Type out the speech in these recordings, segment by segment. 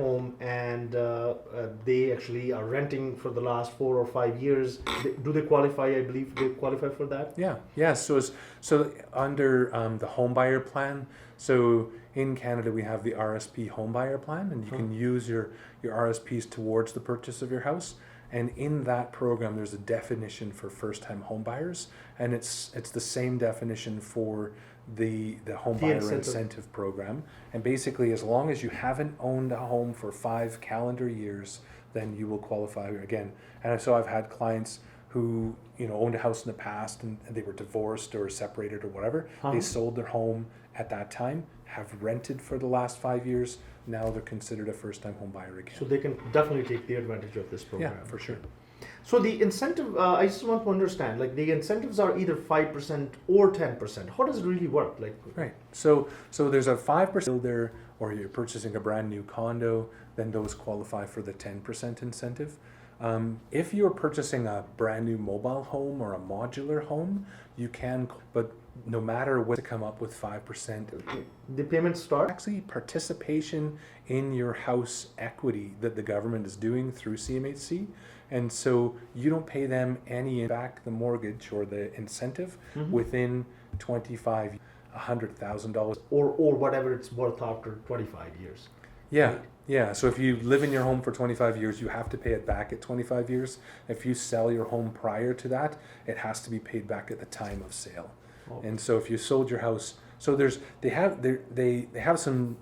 home and they actually are renting for the last 4 or 5 years, do they qualify? I believe they qualify for that. Yeah. So under the home buyer plan. So in Canada we have the RSP home buyer plan, and you can use your RSPs towards the purchase of your house. And in that program, there's a definition for first-time home buyers, and it's the same definition for the home buyer incentive program. And basically, as long as you haven't owned a home for 5 calendar years, then you will qualify again. And so I've had clients who owned a house in the past and they were divorced or separated or whatever. They sold their home at that time, have rented for the last 5 years. Now they're considered a first-time home buyer again. So they can definitely take the advantage of this program. Yeah, for sure. So the incentive, I just want to understand, like the incentives are either 5% or 10%. How does it really work? Right. So there's a 5% builder, or you're purchasing a brand new condo, then those qualify for the 10% incentive. If you're purchasing a brand new mobile home or a modular home, you can, but no matter what, to come up with 5%. The payments start? Actually, participation in your house equity that the government is doing through CMHC. And so you don't pay them any back the mortgage or the incentive within 25, $100,000. Or whatever it's worth after 25 years. Yeah. Yeah, so if you live in your home for 25 years, you have to pay it back at 25 years. If you sell your home prior to that, it has to be paid back at the time of sale. Okay. And so if you sold your house, so they have some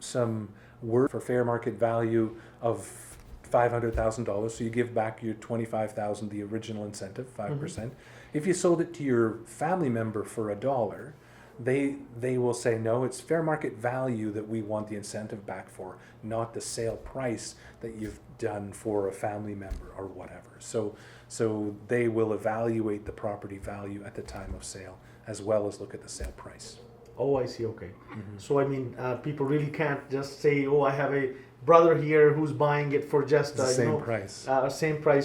word for fair market value of $500,000. So you give back your $25,000, the original incentive, 5%. If you sold it to your family member for $1, they will say, no, it's fair market value that we want the incentive back for, not the sale price that you've done for a family member or whatever. So they will evaluate the property value at the time of sale, as well as look at the sale price. Oh, I see. Okay. So I mean, people really can't just say, oh, I have a brother here who's buying it for just same price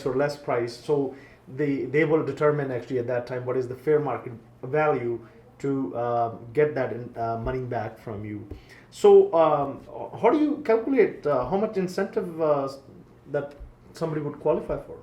or less price. So they will determine actually at that time what is the fair market value to get that money back from you. So how do you calculate how much incentive that somebody would qualify for?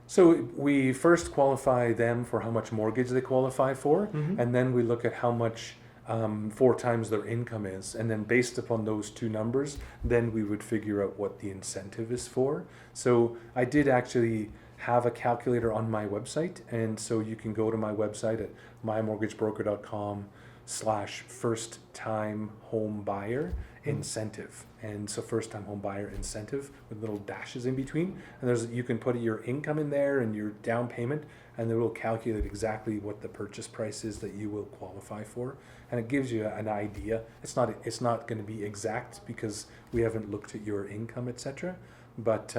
So we first qualify them for how much mortgage they qualify for, and then we look at how much 4 times their income is, and then based upon those two numbers, then we would figure out what the incentive is for. So I did actually have a calculator on my website, and so you can go to my website at mymortgagebroker.com/first-time home buyer incentive. And so first-time home buyer incentive with little dashes in between, and you can put your income in there and your down payment, and it will calculate exactly what the purchase price is that you will qualify for, and it gives you an idea. It's not going to be exact because we haven't looked at your income, etc., but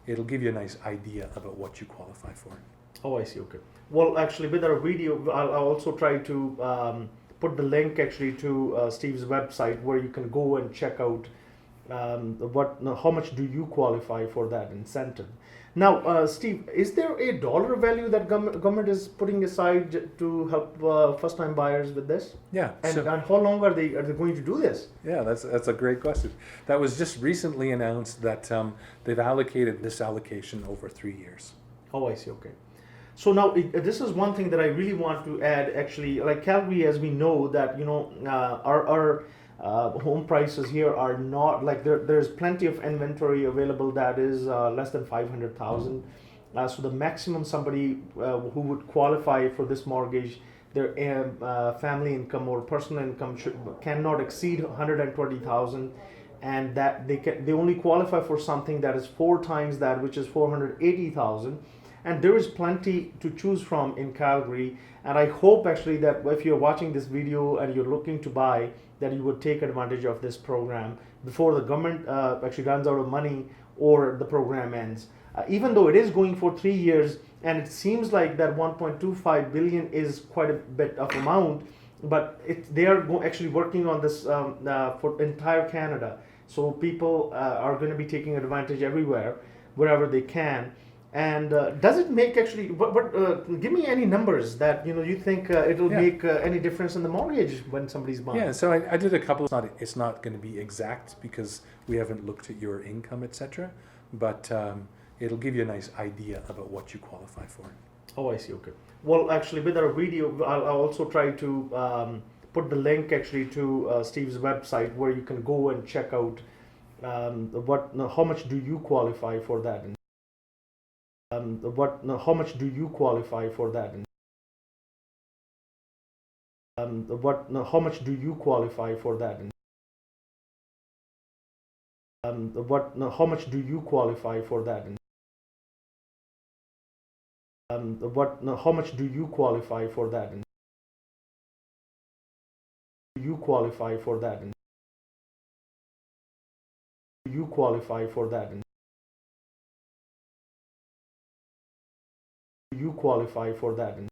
it'll give you a nice idea about what you qualify for. Oh, I see. Okay. Well, actually, with our video, I'll also try to put the link actually to Steve's website where you can go and check out how much do you qualify for that incentive. Now, Steve, is there a dollar value that government is putting aside to help first-time buyers with this? Yeah. And how long are they going to do this? Yeah, that's a great question. That was just recently announced that they've allocated this allocation over 3 years. Oh, I see. Okay. So now this is one thing that I really want to add. Actually, like Calgary, as we know that our home prices here are not like there's plenty of inventory available that is less than 500,000. So the maximum somebody who would qualify for this mortgage, their family income or personal income cannot exceed 120,000, and that they only qualify for something that is 4 times that, which is 480,000. And there is plenty to choose from in Calgary. And I hope actually that if you're watching this video and you're looking to buy, that you would take advantage of this program before the government actually runs out of money or the program ends. Even though it is going for 3 years, and it seems like that 1.25 billion is quite a bit of amount, but they are actually working on this for entire Canada. So people are going to be taking advantage everywhere, wherever they can. And does it make actually? Give me any numbers that you think it'll Yeah. make any difference in the mortgage when somebody's buying. Yeah, so I did a couple. It's not going to be exact because we haven't looked at your income, etc. But it'll give you a nice idea about what you qualify for. Oh, I see. Okay. Well, actually, with our video, I'll also try to put the link actually to Steve's website where you can go and check out how much do you qualify for that, and how much do you qualify for that, and how much do you qualify for that, and how much do you qualify for that, and how much do you qualify for that, and you qualify for that, and you qualify for that, and you qualify for that, and